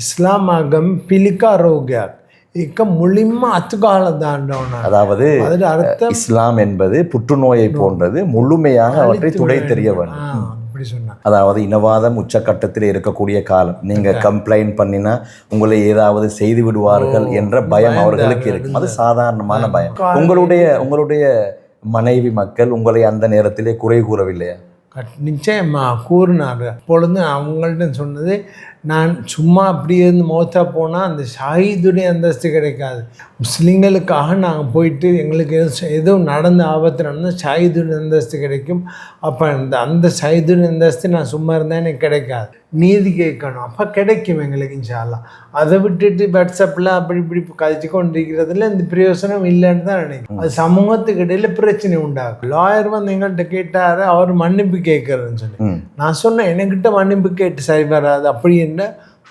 ඉස්ලාම් ආගම පිළිකා රෝගයක්. ඒක මුලින්ම අතුගාලා දාන්න ඕන. அதாவது அதோட அர்த்தம் இஸ்லாம் என்பது புற்றுநோயை போன்றது, முழுமையாக அவற்றை துடை தெரிய வேண்டும். அப்படி சொன்னா. அதாவது இனவாதம் உச்சக்கட்டத்தில் இருக்கக்கூடிய காலம். நீங்க கம்ப்ளைண்ட் பண்ணினா உங்களை ஏதாவது செய்து விடுவார்கள் என்ற பயம் அவர்களுக்கு இருக்கும். அது சாதாரணமான பயம். உங்களுடைய மனைவி மக்கள் உங்களை அந்த நேரத்திலே குறை கூறவில்லையா? நிச்சயமா கூறினார். அப்பொழுது அவங்கள்ட்ட சொன்னது, நான் சும்மா அப்படியே இருந்து மௌத்தா போனால் அந்த ஷஹீதுடைய அந்தஸ்து கிடைக்காது. முஸ்லீம்களுக்காக நாங்கள் போயிட்டு எங்களுக்கு எதுவும் நடந்த ஆபத்து நடந்தால் ஷஹீதுடைய அந்தஸ்து கிடைக்கும். அப்போ அந்த ஷஹீதுடைய அந்தஸ்து நான் சும்மா இருந்தால் எனக்கு கிடைக்காது. நீதி கேட்கணும், அப்போ கிடைக்கும் எங்களுக்கு இன்ஷா அல்லாஹ். அதை விட்டுட்டு வாட்ஸ்அப்பில் அப்படி இப்படி கழிச்சு கொண்டிருக்கிறதுல இந்த பிரயோசனம் இல்லைன்னு தான் நினைக்கிறேன். அது சமூகத்துக்கு இடையில பிரச்சனை உண்டாகும். லாயர் வந்து எங்கள்கிட்ட கேட்டார், அவர் மன்னிப்பு கேட்கறதுன்னு சொல்லி. நான் சொன்னேன், என்கிட்ட மன்னிப்பு கேட்டு சரி வராது. அப்படி என்ன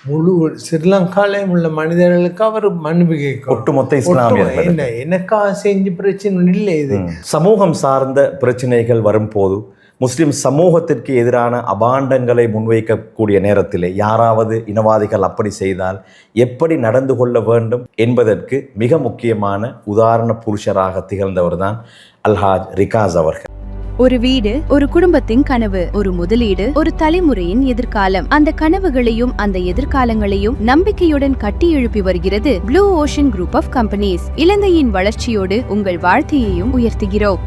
முழு ஸ்ரீலங்காலையும் உள்ள மனிதர்களுக்கு அவர் மன்னிப்பு கேட்கும். ஒட்டுமொத்த இஸ்லாமியர்கள் என்ன எனக்காக செஞ்ச பிரச்சனை இல்லை. இது சமூகம் சார்ந்த பிரச்சனைகள் வரும்போது முஸ்லிம் சமூகத்திற்கு எதிரான அபாண்டங்களை முன்வைக்கக்கூடிய நேரத்திலே யாராவது இனவாதிகள் அப்படி செய்தால் எப்படி நடந்து கொள்ள வேண்டும் என்பதற்கு மிக முக்கியமான உதாரண புருஷராக திகழ்ந்தவர் தான் அல்ஹாஜ் ரிகாஸ் அவர்கள். ஒரு வீடு, ஒரு குடும்பத்தின் கனவு, ஒரு முதலீடு, ஒரு தலைமுறையின் எதிர்காலம். அந்த கனவுகளையும் அந்த எதிர்காலங்களையும் நம்பிக்கையுடன் கட்டி எழுப்பி வருகிறது blue ocean group of companies. இலங்கையின் வளர்ச்சியோடு உங்கள் வாழ்க்கையையும் உயர்த்துகிறோம்.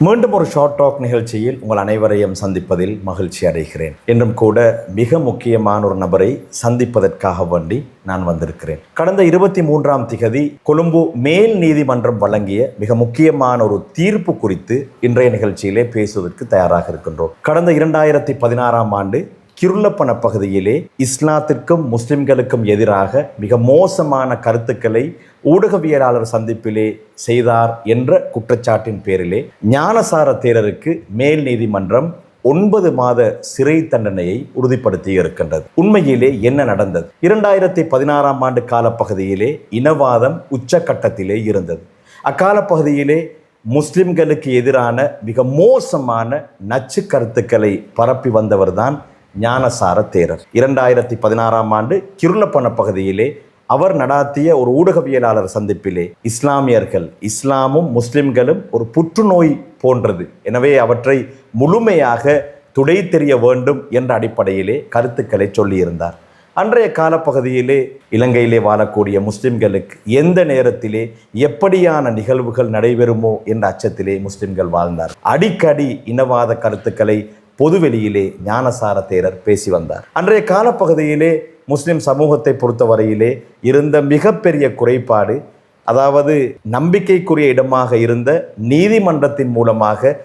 மீண்டும் ஒரு ஷார்ட் டாக் நிகழ்ச்சியில் உங்கள் அனைவரையும் சந்திப்பதில் மகிழ்ச்சி அடைகிறேன். என்றும் கூட மிக முக்கியமான ஒரு நபரை சந்திப்பதற்காக வேண்டி நான் வந்திருக்கிறேன். கடந்த 23ஆம் திகதி கொழும்பு மேல் நீதிமன்றம் வழங்கிய மிக முக்கியமான ஒரு தீர்ப்பு குறித்து இன்றைய நிகழ்ச்சியிலே பேசுவதற்கு தயாராக இருக்கின்றோம். கடந்த 2016ஆம் ஆண்டு கிருளப்பன பகுதியிலே இஸ்லாத்திற்கும் முஸ்லிம்களுக்கும் எதிராக மிக மோசமான கருத்துக்களை ஊடகவியலாளர் சந்திப்பிலே செய்தார் என்ற குற்றச்சாட்டின் பேரிலே ஞானசார தேரருக்கு மேல் நீதிமன்றம் 9 மாத சிறை தண்டனையை உறுதிப்படுத்தி இருக்கின்றது. உண்மையிலே என்ன நடந்தது? 2016ஆம் ஆண்டு காலப்பகுதியிலே இனவாதம் உச்சக்கட்டத்திலே இருந்தது. அக்காலப்பகுதியிலே முஸ்லிம்களுக்கு எதிரான மிக மோசமான நச்சு கருத்துக்களை பரப்பி வந்தவர்தான் ஞானசார தேரர். 2016ஆம் ஆண்டு கிருளப்பன பகுதியிலே அவர் நடாத்திய ஒரு ஊடகவியலாளர் சந்திப்பிலே இஸ்லாமியர்கள், இஸ்லாமும் முஸ்லிம்களும் ஒரு புற்றுநோய் போன்றது, எனவே அவற்றை முழுமையாக துடை தெரிய வேண்டும் என்ற அடிப்படையிலே கருத்துக்களை சொல்லியிருந்தார். அன்றைய காலப்பகுதியிலே இலங்கையிலே வாழக்கூடிய முஸ்லிம்களுக்கு எந்த நேரத்திலே எப்படியான நிகழ்வுகள் நடைபெறுமோ என்ற அச்சத்திலே முஸ்லிம்கள் வாழ்ந்தார். அடிக்கடி இனவாத கருத்துக்களை பொதுவெளியிலே ஞானசார தேரர் பேசி வந்தார். அன்றைய காலப்பகுதியிலே முஸ்லிம் சமூகத்தை பொறுத்தவரையிலே இருந்த மிகப்பெரிய குறைபாடு, அதாவது நம்பிக்கைக்குரிய இடமாக இருந்த நீதிமன்றத்தின் மூலமாக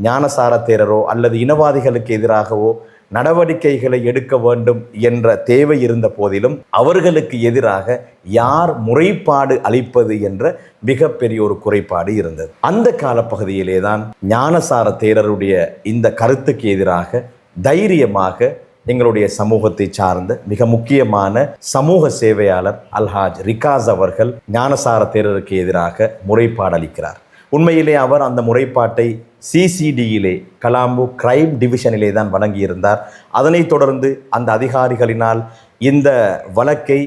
ஞானசார தேரரோ அல்லது இனவாதிகளுக்கு எதிராகவோ நடவடிக்கைகளை எடுக்க வேண்டும் என்ற தேவை இருந்த போதிலும் அவர்களுக்கு எதிராக யார் முறைப்பாடு அளிப்பது என்ற மிகப்பெரிய ஒரு குறைபாடு இருந்தது. அந்த காலப்பகுதியிலே தான் ஞானசார தேரருடைய இந்த கருத்துக்கு எதிராக தைரியமாக எங்களுடைய சமூகத்தை சார்ந்த மிக முக்கியமான சமூக சேவையாளர் அல்ஹாஜ் ரிகாஸ் அவர்கள் ஞானசார தேரருக்கு எதிராக முறைப்பாடு அளிக்கிறார். உண்மையிலே அவர் அந்த முறைப்பாட்டை சிசிடியிலே கலாம்பு கிரைம் டிவிஷனிலே தான் வழங்கியிருந்தார். அதனைத் தொடர்ந்து அந்த அதிகாரிகளினால் இந்த வழக்கை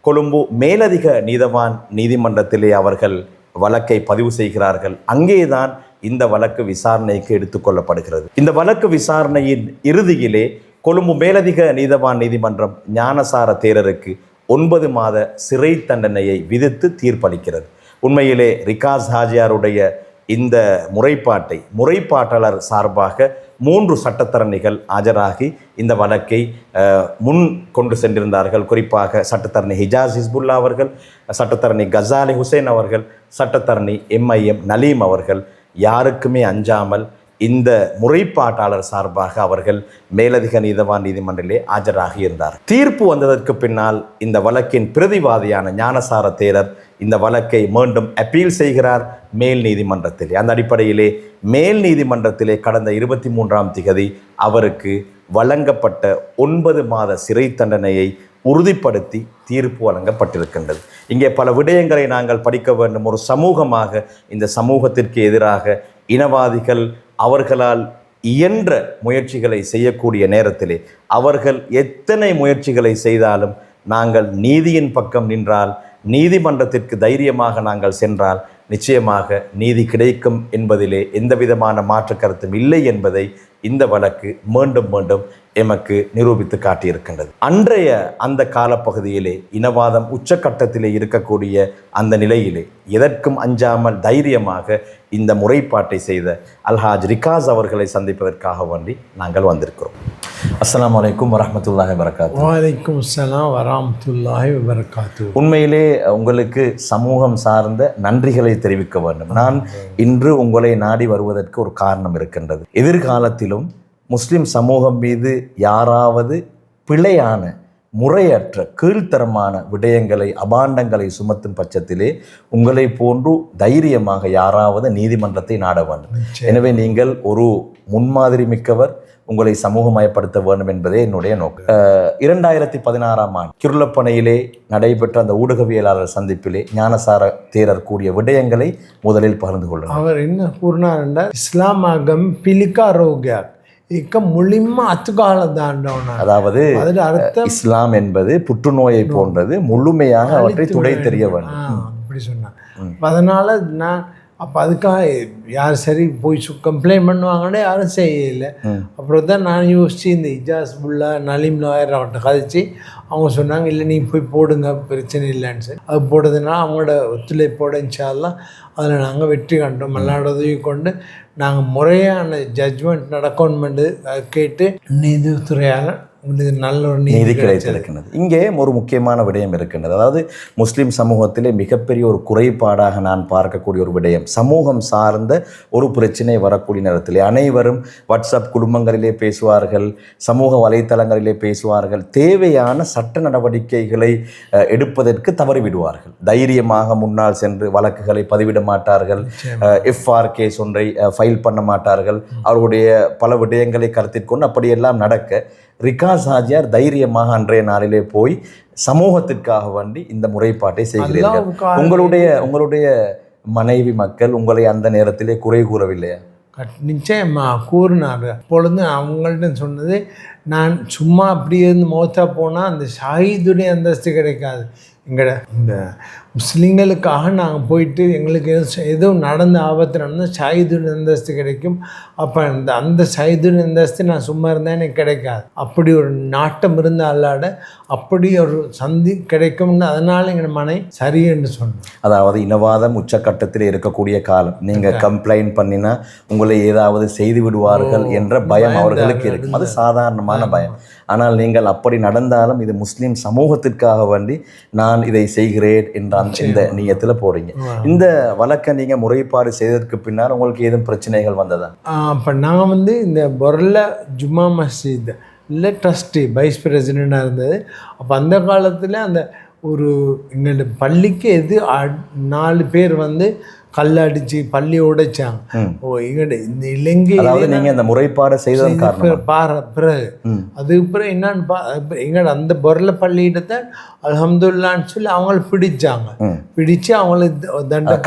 கொழும்பு மேலதிக நீதவான் நீதிமன்றத்திலே அவர்கள் வழக்கை பதிவு செய்கிறார்கள். அங்கேதான் இந்த வழக்கு விசாரணைக்கு எடுத்துக்கொள்ளப்படுகிறது. இந்த வழக்கு விசாரணையின் இறுதியிலே கொழும்பு மேலதிக நீதவான் நீதிமன்றம் ஞானசார தேரருக்கு 9 மாத சிறை தண்டனையை விதித்து தீர்ப்பளிக்கிறது. உண்மையிலே ரிகாஸ் ஹாஜியாருடைய இந்த முறைப்பாட்டாளர் சார்பாக 3 சட்டத்தரணிகள் ஆஜராகி இந்த வழக்கை முன் கொண்டு சென்றிருந்தார்கள். குறிப்பாக சட்டத்தரணி ஹிஜாஸ் ஹிஸ்புல்லா அவர்கள், சட்டத்தரணி கசாலி ஹுசேன் அவர்கள், சட்டத்தரணி MIM நலீம் அவர்கள் யாருக்குமே அஞ்சாமல் இந்த முறைப்பாட்டாளர் சார்பாக அவர்கள் மேலதிக நீதவான் நீதிமன்றிலே ஆஜராகி இருந்தார். தீர்ப்பு வந்ததற்கு பின்னால் இந்த வழக்கின் பிரதிவாதியான ஞானசார தேரர் இந்த வழக்கை மீண்டும் அப்பீல் செய்கிறார் மேல் நீதிமன்றத்திலே. அந்த அடிப்படையிலே மேல் நீதிமன்றத்திலே கடந்த 23ஆம் திகதி அவருக்கு வழங்கப்பட்ட 9 மாத சிறை தண்டனையை உறுதிப்படுத்தி தீர்ப்பு வழங்கப்பட்டிருக்கின்றது. இங்கே பல விடயங்களை நாங்கள் படிக்க வேண்டும். ஒரு சமூகமாக இந்த சமூகத்திற்கு எதிராக இனவாதிகள் அவர்களால் இயன்ற முயற்சிகளை செய்யக்கூடிய நேரத்திலே அவர்கள் எத்தனை முயற்சிகளை செய்தாலும் நாங்கள் நீதியின் பக்கம் நின்றால், நீதிமன்றத்திற்கு தைரியமாக நாங்கள் சென்றால் நிச்சயமாக நீதி கிடைக்கும் என்பதிலே எந்த விதமான மாற்று கருத்தும் இல்லை என்பதை இந்த வழக்கு மீண்டும் மீண்டும் எமக்கு நிரூபித்து காட்டியிருக்கின்றது. அன்றைய அந்த காலப்பகுதியிலே இனவாதம் உச்சக்கட்டத்திலே இருக்கக்கூடிய அந்த நிலையிலே எதற்கும் அஞ்சாமல் தைரியமாக இந்த முறைப்பாட்டை செய்த அல்ஹாஜ் ரிகாஸ் அவர்களை சந்திப்பதற்காக வேண்டி நாங்கள் வந்திருக்கிறோம். அஸ்ஸலாமு அலைக்கும் வரஹ்மத்துல்லாஹி வபரகாத்துஹு. வலைக்கும் அஸ்ஸலாம் வரஹ்மத்துல்லாஹி வபரகாத்துஹு. உண்மையிலே உங்களுக்கு சமூகம் சார்ந்த நன்றிகளை தெரிவிக்க வேண்டும். நான் இன்று உங்களை நாடி வருவதற்கு ஒரு காரணம் இருக்கின்றது. எதிர்காலத்திலும் முஸ்லிம் சமூகம் மீது யாராவது பிழையான, முறையற்ற, கீழ்த்தரமான விடயங்களை, அபாண்டங்களை சுமத்தும் பட்சத்திலே உங்களை போன்று தைரியமாக யாராவது நீதிமன்றத்தை நாட வேண்டும். எனவே நீங்கள் ஒரு முன்மாதிரி மிக்கவர், உங்களை சமூகமயப்படுத்த வேண்டும் என்பதே என்னுடைய நோக்கம். 2016ஆம் ஆண்டு கிருளப்பனையிலே நடைபெற்ற அந்த ஊடகவியலாளர் சந்திப்பிலே ஞானசார தேரர் கூடிய விடயங்களை முதலில் பகிர்ந்து கொள்ளுங்கள். அவர் என்ன கூறினார் என்றால், இஸ்லாமாகம் பிலிக்கா ரோக்யா இக்க முழுமா அத்துக்கால தாண்டவனா, அதாவது அர்த்தம் இஸ்லாம் என்பது புற்றுநோயை போன்றது, முழுமையாக அவற்றை துடை தெரிய வேண்டும் அப்படி சொன்னான். அதனால நான் அப்போ அதுக்காக யார் சரி போய் கம்ப்ளைண்ட் பண்ணுவாங்கன்னு யாரும் செய்யலை. அப்புறம் தான் நான் யோசித்து இந்த இஜாஸ் புல்லா நலீம் லாயர் அவர்கிட்ட கதைச்சி அவங்க சொன்னாங்க, இல்லை நீ போய் போடுங்க, பிரச்சனை இல்லைன்னு சொல்லி அது போடுறதுனால அவங்களோட ஒத்துழைப்போட இன்ஷால்லாம் அதில் நாங்கள் வெற்றி கண்டோம். எல்லாரோட உதவி கொண்டு நாங்கள் முறையான ஜட்ஜ்மெண்ட் நடக்கணுமெண்டு கேட்டு நீதித்துறையால் நல்ல ஒரு நீதி கிடைத்திருக்கின்றது. இங்கே ஒரு முக்கியமான விடயம் இருக்கின்றது. அதாவது முஸ்லிம் சமூகத்திலே மிகப்பெரிய ஒரு குறைபாடாக நான் பார்க்கக்கூடிய ஒரு விடயம், சமூகம் சார்ந்த ஒரு பிரச்சனை வரக்கூடிய நேரத்திலே அனைவரும் வாட்ஸ்அப் குடும்பங்களிலே பேசுவார்கள், சமூக வலைத்தளங்களிலே பேசுவார்கள், தேவையான சட்ட நடவடிக்கைகளை எடுப்பதற்கு தவறிவிடுவார்கள். தைரியமாக முன்னால் சென்று வழக்குகளை பதிவிட மாட்டார்கள், எஃப்ஆர் கேஸ் ஒன்றை ஃபைல் பண்ண மாட்டார்கள். அவர்களுடைய பல விடயங்களை கருத்தில் கொண்டு அப்படியெல்லாம் நடக்க ரிகாஸ் ஹாஜியார் தைரியமாக அன்றைய நாளிலே போய் சமூகத்திற்காக வேண்டி இந்த முறைப்பாட்டை செய்கிறீர்கள். உங்களுடைய மனைவி மக்கள் உங்களை அந்த நேரத்திலே குறை கூறவில்லையா? நிச்சயமா கூறினார். அப்பொழுது அவங்கள்ட்ட சொன்னது, நான் சும்மா அப்படி இருந்து மௌத்தா போனால் அந்த ஷாஹீதுடைய அந்தஸ்து கிடைக்காது. எங்களோட இந்த முஸ்லீம்களுக்காக நாங்கள் போயிட்டு எங்களுக்கு எதுவும் நடந்த ஆபத்து நடந்தால் ஷாஹீதுடைய அந்தஸ்து கிடைக்கும். அப்போ அந்த ஷாஹீதுடைய அந்தஸ்து நான் சும்மா இருந்தால் எனக்கு கிடைக்காது. அப்படி ஒரு நாட்டம் இருந்த அல்லாட அப்படி ஒரு சந்தி கிடைக்கும்னு அதனால் எங்கள் மனை சரி என்று சொன்னோம். அதாவது இனவாதம் உச்சக்கட்டத்தில் இருக்கக்கூடிய காலம், நீங்கள் கம்ப்ளைண்ட் பண்ணினா உங்களை ஏதாவது செய்து விடுவார்கள் என்ற பயம் அவர்களுக்கு இருக்கும். அது சாதாரணமான பயம். ஆனால் நீங்கள் அப்படி நடந்தாலும் இது முஸ்லீம் சமூகத்திற்காக வேண்டி நான் இதை செய்கிறேன் என்ற இந்த நீயத்தில் போறீங்க. இந்த வழக்கை நீங்கள் முறைப்பாடு செய்ததற்கு பின்னால் உங்களுக்கு ஏதும் பிரச்சனைகள் வந்ததா? அப்போ நான் இந்த பொருள ஜும்மா மஸ்ஜித் இல்லை ட்ரஸ்டி வைஸ் பிரசிடெண்ட்டாக இருந்தது. அப்போ அந்த காலத்தில் அந்த ஒரு எங்களோட பள்ளிக்கு 4 பேர் கல்லடிச்சு பள்ளி உடைச்சாங்க. எங்கள்ட இந்த இலங்கையில் நீங்கள் இந்த முறைப்பாடு செய்ததன் பிறகு அதுக்கு பிறகு என்னன்னு எங்களோட அந்த பொருளை பள்ளியிடத்தை அல்ஹம்துலில்லாஹ்னு சொல்லி அவங்கள பிடிச்சாங்க. பிடிச்சு அவங்கள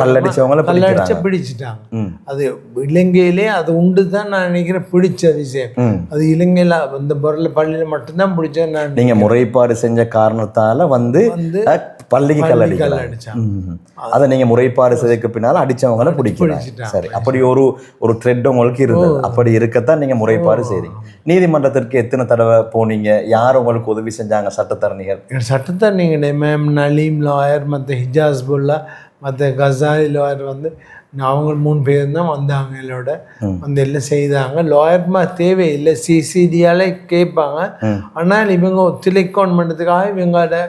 கல்லடிச்ச பிடிச்சிட்டாங்க. அது இலங்கையிலே அது உண்டு தான் நான் நினைக்கிறேன் பிடிச்ச விஷயம். அது இலங்கையில் அந்த பொருளை பள்ளியில் மட்டும்தான் பிடிச்சேன் நான். நீங்கள் முறைப்பாடு செஞ்ச காரணத்தால பள்ளிக்கு கல்லடிச்சாங்க. அதை நீங்கள் முறைப்பாடு செய்ததுக்கு பின்னால் அடிச்சவங்களை பிடிக்கிறாங்க. சரி, அப்படி ஒரு த்ரெட் உங்களுக்கு இருந்தது. அப்படி இருக்கத்தான் நீங்க முறைப்பாடு செய்றீங்க. நீதிமன்றத்திற்கு எத்தனை தடவை போனீங்க? யார் உங்களுக்கு உதவி செஞ்சாங்க? சட்டத்தரணிகள்? சட்டத்தரணிங்க மேம் நலீம் லாயர், மற்ற ஹிஜாஸ் புல்லா, மற்ற கசாலி லாயர் அவங்க 3 பேர் தான் வந்தாங்க. என்னோட எல்லாம் செய்தாங்க. லாயர்மா தேவையில்லை, சிசிடியாலே கேட்பாங்க. ஆனால் இவங்க ஒத்துழைக்கணும் பண்ணுறதுக்காக இவங்களோட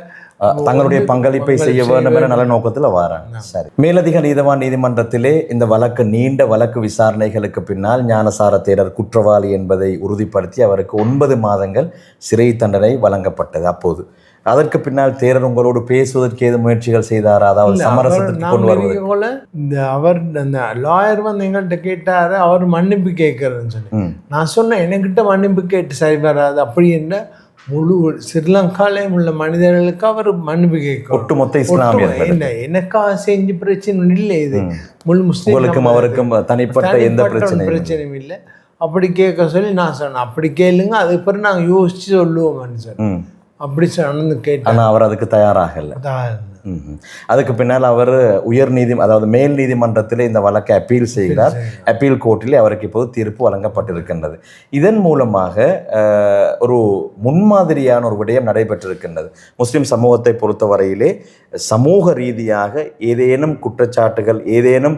தங்களுடைய பங்களிப்பை செய்ய வேண்டும் என்ற நல்ல நோக்கத்தில் வராங்க. சரி, மேலதிக நீதிமன்றத்திலே இந்த நீண்ட வழக்கு விசாரணைகளுக்கு பின்னால் ஞானசார தேரர் குற்றவாளி என்பதை உறுதிப்படுத்தி அவருக்கு 9 மாதங்கள் சிறை தண்டனை வழங்கப்பட்டது. அப்போது அதற்கு பின்னால் தேரர் உங்களோடு பேசுவதற்கு ஏது முயற்சிகள் செய்தாரா? அதாவது சமரசத்துக்கு கொண்டு வருவது. அவர் அந்த லாயர் எங்கள்கிட்ட கேட்டாரு, அவர் மன்னிப்பு கேட்கறதுன்னு சொல்லி நான் சொன்னேன், என்கிட்ட மன்னிப்பு கேட்டு சரி வராது. அப்படி என்ன முழு ஸ்ரீலங்காலையும் உள்ள மனிதர்களுக்கு அவர் மன்னிப்பு கேட்க ஒட்டுமொத்த இஸ்லாமியர்கள் எனக்காக பிரச்சனை இல்லை. இது முழு முஸ்லீம் அவருக்கும் தனிப்பட்ட எந்த பிரச்சனையும் இல்லை. அப்படி கேட்க சொல்லி நான் சொன்னேன், அப்படி கேளுங்க, அதுக்கு பிறகு நாங்கள் யோசித்து சொல்லுவோம்னு சொன்னேன். அப்படி சொன்னு கேட்டேன். ஆனால் அவர் அதுக்கு தயாராகலை. அதுக்கு பின்னால் அவர் அதாவது மேல் நீதிமன்றத்தில் இந்த வழக்கை அப்பீல் செய்கிறார். அப்பீல் கோர்ட்டிலே அவருக்கு இப்போது தீர்ப்பு வழங்கப்பட்டிருக்கின்றது. இதன் மூலமாக ஒரு முன்மாதிரியான ஒரு விடயம் நடைபெற்றிருக்கின்றது. முஸ்லிம் சமூகத்தை பொறுத்தவரையிலே சமூக ரீதியாக ஏதேனும் குற்றச்சாட்டுகள், ஏதேனும்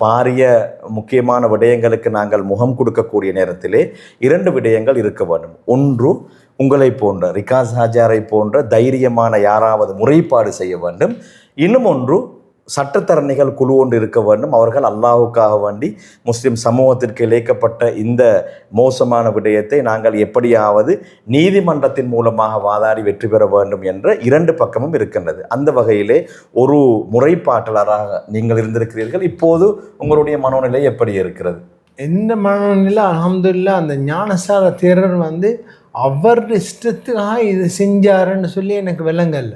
பாரிய முக்கியமான விடயங்களுக்கு நாங்கள் முகம் கொடுக்கக்கூடிய நேரத்திலே 2 விடயங்கள் இருக்க வேண்டும். ஒன்று, உங்களை போன்ற ரிகாஸ் ஹாஜாரை போன்ற தைரியமான யாராவது முறைப்பாடு செய்ய வேண்டும். இன்னும் ஒன்று, சட்டத்தரணிகள் குழு ஒன்று இருக்க வேண்டும். அவர்கள் அல்லாஹுக்காக வேண்டி முஸ்லிம் சமூகத்திற்கு இழைக்கப்பட்ட இந்த மோசமான விடயத்தை நாங்கள் எப்படியாவது நீதிமன்றத்தின் மூலமாக வாதாடி வெற்றி பெற வேண்டும் என்ற 2 பக்கமும் இருக்கின்றது. அந்த வகையிலே ஒரு முறைப்பாட்டாளராக நீங்கள் இருந்திருக்கிறீர்கள். இப்போது உங்களுடைய மனோநிலை எப்படி இருக்கிறது? எந்த மனநிலை? அல்ஹம்துலில்லாஹ், அந்த ஞானசார தேரர் அவர் இஷ்டத்துக்காக இது செஞ்சாருன்னு சொல்லி எனக்கு விளங்கல்ல.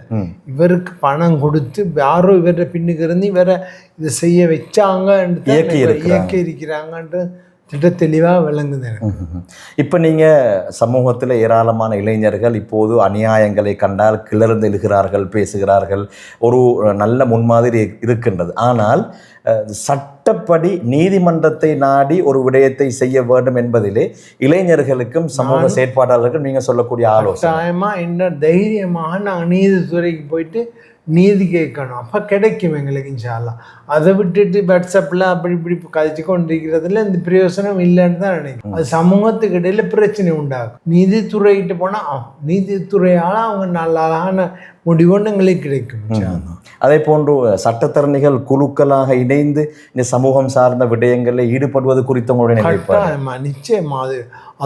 இவருக்கு பணம் கொடுத்து யாரோ இவரை பின்னுக்கு இருந்து இவரை இதை செய்ய வச்சாங்கன்ட்டு இயக்கி இருக்கிறாங்கன்ட்டு திட்ட தெளிவாக விளங்குது எனக்கு. இப்போ நீங்கள் சமூகத்தில் ஏராளமான இளைஞர்கள் இப்போது அநியாயங்களை கண்டால் கிளர்ந்து எழுகிறார்கள், பேசுகிறார்கள். ஒரு நல்ல முன்மாதிரி இருக்கின்றது. ஆனால் சட்டப்படி நீதிமன்றத்தை நாடி ஒரு விடயத்தை செய்ய வேண்டும் என்பதிலே இளைஞர்களுக்கும் சமூக செயற்பாட்டாளர்களுக்கும் நீங்கள் சொல்லக்கூடிய ஆலோசனை என்ன? தைரியமாக நாங்கள் நீதித்துறைக்கு போயிட்டு நீதி கேட்கணும், அப்போ கிடைக்கும் எங்களுக்கு இன்ஷா அல்லாஹ். அதை விட்டுட்டு வாட்ஸ்அப்பில் அப்படி இப்படி கழிச்சு கொண்டிருக்கிறதுல இந்த பிரயோசனம் இல்லைன்னு தான் நினைக்கிறேன். அது சமூகத்துக்கு இடையில பிரச்சனை உண்டாகும். நீதித்துறைகிட்ட போனால் நீதித்துறையால் அவங்க நல்ல அழகான முடிவுன்னு எங்களுக்கு கிடைக்கும். அதே போன்று சட்டத்தரணிகள் குழுக்களாக இணைந்து இந்த சமூகம் சார்ந்த விடயங்களில் ஈடுபடுவது குறித்து உங்களுடைய நிச்சயமா நிச்சயமா அது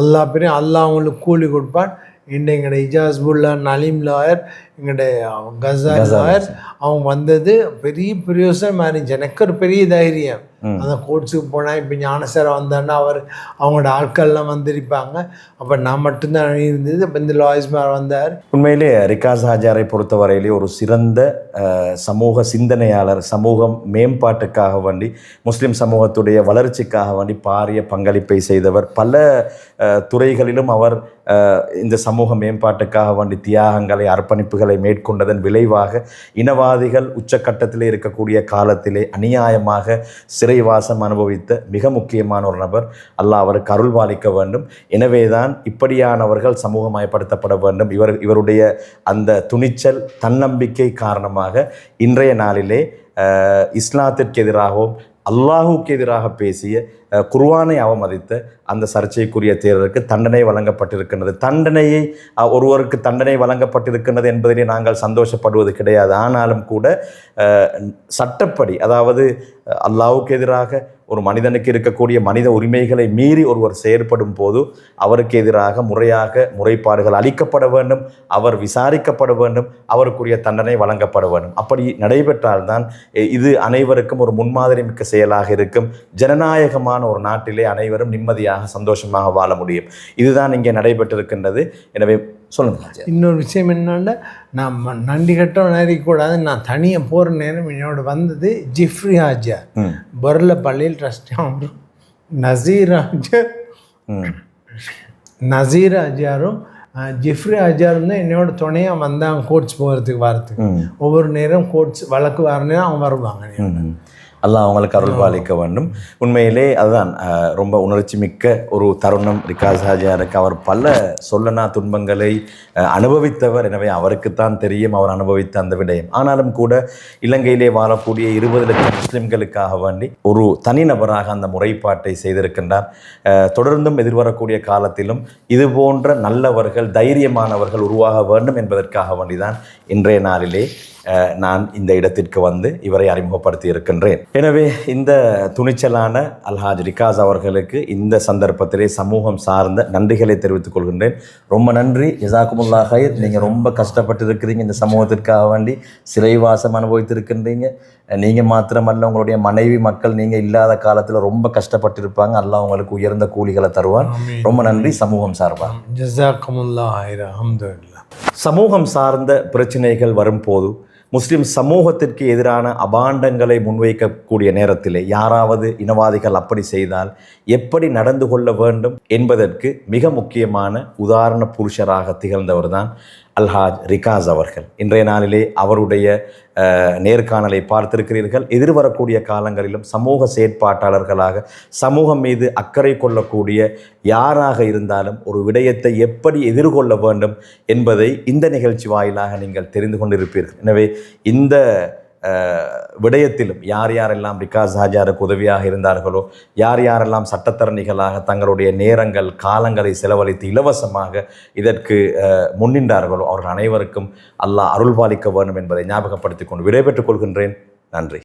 அல்லாஹ் பெரிய அல்லாஹ் அவங்களுக்கு கூலி கொடுப்பான். எங்களுடைய இஜாஸ்புல்லா நலீம் லாயர், எங்களுடைய கசால் லாயர், அவங்க வந்தது பெரிய பிரயோசனம் இருந்துச்சு. எனக்கு ஒரு பெரிய தைரியம். அந்த கோர்ட்ஸுக்கு போனால் இப்போ ஞானசாரம் வந்தான்னா அவங்களோட ஆட்கள்லாம் வந்திருப்பாங்க. அப்போ நான் மட்டும்தான் இருந்தது. இப்போ இந்த லாயர்ஸ்மார் வந்தார். உண்மையிலே ரிகாஸ் ஹாஜாரை பொறுத்தவரையிலே ஒரு சிறந்த சமூக சிந்தனையாளர். சமூகம் மேம்பாட்டுக்காக வேண்டி, முஸ்லிம் சமூகத்துடைய வளர்ச்சிக்காக வேண்டி பாரிய பங்களிப்பை செய்தவர். பல துறைகளிலும் அவர் இந்த சமூக மேம்பாட்டுக்காக வேண்டி தியாகங்களை, அர்ப்பணிப்புகளை மேற்கொண்டதன் விளைவாக இனவாதிகள் உச்சக்கட்டத்திலே இருக்கக்கூடிய காலத்திலே அநியாயமாக சிறைவாசம் அனுபவித்த மிக முக்கியமான ஒரு நபர். அல்லாஹ் அவருக்கு அருள்வாளிக்க வேண்டும். எனவேதான் இப்படியானவர்கள் சமூகமயப்படுத்தப்பட வேண்டும். இவருடைய அந்த துணிச்சல், தன்னம்பிக்கை காரணமாக இன்றைய நாளிலே இஸ்லாத்திற்கு எதிராகவும் அல்லாஹுக்கு எதிராக பேசிய, குர்ஆனை அவமதித்த அந்த சர்ச்சைக்குரிய தேரருக்கு தண்டனை வழங்கப்பட்டிருக்கின்றது. தண்டனையை ஒருவருக்கு தண்டனை வழங்கப்பட்டிருக்கின்றது என்பதிலே நாங்கள் சந்தோஷப்படுவது கிடையாது. ஆனாலும் கூட சட்டப்படி, அதாவது அல்லாஹுக்கு எதிராக ஒரு மனிதனுக்கு இருக்கக்கூடிய மனித உரிமைகளை மீறி ஒருவர் செயற்படும் போது அவருக்கு எதிராக முறைப்பாடுகள் அளிக்கப்பட வேண்டும். அவர் விசாரிக்கப்பட வேண்டும். அவருக்குரிய தண்டனை வழங்கப்பட வேண்டும். அப்படி நடைபெற்றால்தான் இது அனைவருக்கும் ஒரு முன்மாதிரி மிக்க செயலாக இருக்கும். ஜனநாயகமான ஒரு நாட்டிலே அனைவரும் நிம்மதியாக சந்தோஷமாக வாழ முடியும். இதுதான் இங்கே நடைபெற்றிருக்கின்றது. எனவே சொல்லுங்க. இன்னொரு விஷயம் என்னன்னா, நான் நன்றி கட்டம் நேரிக்கூடாது. நான் தனியாக போகிற நேரம் என்னோட வந்தது ஜிஃப்ரி ஹாஜார், பர்ல பள்ளியில் ட்ரஸ்டி நசீர் ஹாஜாரும் ஜிஃப்ரி ஹாஜாரும் தான் என்னோட துணையாக வந்தாங்க கோர்ட்ஸ் வரத்துக்கு. ஒவ்வொரு நேரம் கோர்ட்ஸ் வழக்கு வர நேரம் அவங்க வருவாங்க. அல்லாஹ் அவங்களுக்கு அருள்பாலிக்க வேண்டும். உண்மையிலே அதுதான் ரொம்ப உணர்ச்சி மிக்க ஒரு தருணம் ரிகாஸ் ஹாஜாருக்கு. அவர் பல சொல்லனா துன்பங்களை அனுபவித்தவர். எனவே அவருக்குத்தான் தெரியும் அவர் அனுபவித்த அந்த விடயம். ஆனாலும் கூட இலங்கையிலே வாழக்கூடிய 20 லட்சம் முஸ்லிம்களுக்காக வேண்டி ஒரு தனிநபராக அந்த முறைப்பாட்டை செய்திருக்கின்றார். தொடர்ந்தும் எதிர்வரக்கூடிய காலத்திலும் இது போன்ற நல்லவர்கள், தைரியமானவர்கள் உருவாக வேண்டும் என்பதற்காக வேண்டிதான் இன்றைய நாளிலே நான் இந்த இடத்திற்கு வந்து இவரை அறிமுகப்படுத்தி இருக்கின்றேன். எனவே இந்த துணிச்சலான அல்ஹாஜ் ரிகாஸ் அவர்களுக்கு இந்த சந்தர்ப்பத்திலே சமூகம் சார்ந்த நன்றிகளை தெரிவித்துக் கொள்கின்றேன். ரொம்ப நன்றி. ஜஸாக்குமுல்லாஹ் ஹைர். நீங்கள் ரொம்ப கஷ்டப்பட்டு இருக்கிறீங்க. இந்த சமூகத்திற்காக வேண்டி சிறைவாசம் அனுபவித்திருக்கின்றீங்க. நீங்கள் மாத்திரமல்ல, உங்களுடைய மனைவி மக்கள் நீங்கள் இல்லாத காலத்தில் ரொம்ப கஷ்டப்பட்டிருப்பாங்க. அல்லாஹ் உங்களுக்கு உயர்ந்த கூலிகளை தருவான். ரொம்ப நன்றி. சமூகம் சார்பாக ஜஸாக்குமுல்லாஹ் ஹைர். அல்ஹம்துலில்லாஹ். சமூகம் சார்ந்த பிரச்சனைகள் வரும்போது முஸ்லிம் சமூகத்திற்கு எதிரான அபாண்டங்களை முன்வைக்கக்கூடிய நேரத்திலே யாராவது இனவாதிகள் அப்படி செய்தால் எப்படி நடந்து கொள்ள வேண்டும் என்பதற்கு மிக முக்கியமான உதாரண புருஷராக திகழ்ந்தவர் தான் அல்ஹாஜ் ரிகாஸ் அவர்கள். இன்றைய நாளிலே அவருடைய நேர்காணலை பார்த்திருக்கிறீர்கள். எதிர்வரக்கூடிய காலங்களிலும் சமூக செயற்பாட்டாளர்களாக சமூகம் மீது அக்கறை கொள்ளக்கூடிய யாராக இருந்தாலும் ஒரு விடயத்தை எப்படி எதிர்கொள்ள வேண்டும் என்பதை இந்த நிகழ்ச்சி வாயிலாக நீங்கள் தெரிந்து கொண்டிருப்பீர்கள். எனவே இந்த விடயத்திலும் யார் யாரெல்லாம் ரிகாஸ் ஹாஜாருக்கு உதவியாக இருந்தார்களோ, யார் யாரெல்லாம் சட்டத்தரணிகளாக தங்களுடைய நேரங்கள் காலங்களை செலவழித்து இலவசமாக இதற்கு முன்னின்றார்களோ அவர்கள் அனைவருக்கும் அல்லாஹ் அருள்பாலிக்க வேண்டும் என்பதை ஞாபகப்படுத்திக் கொண்டு விடைபெற்றுக் கொள்கின்றேன். நன்றி.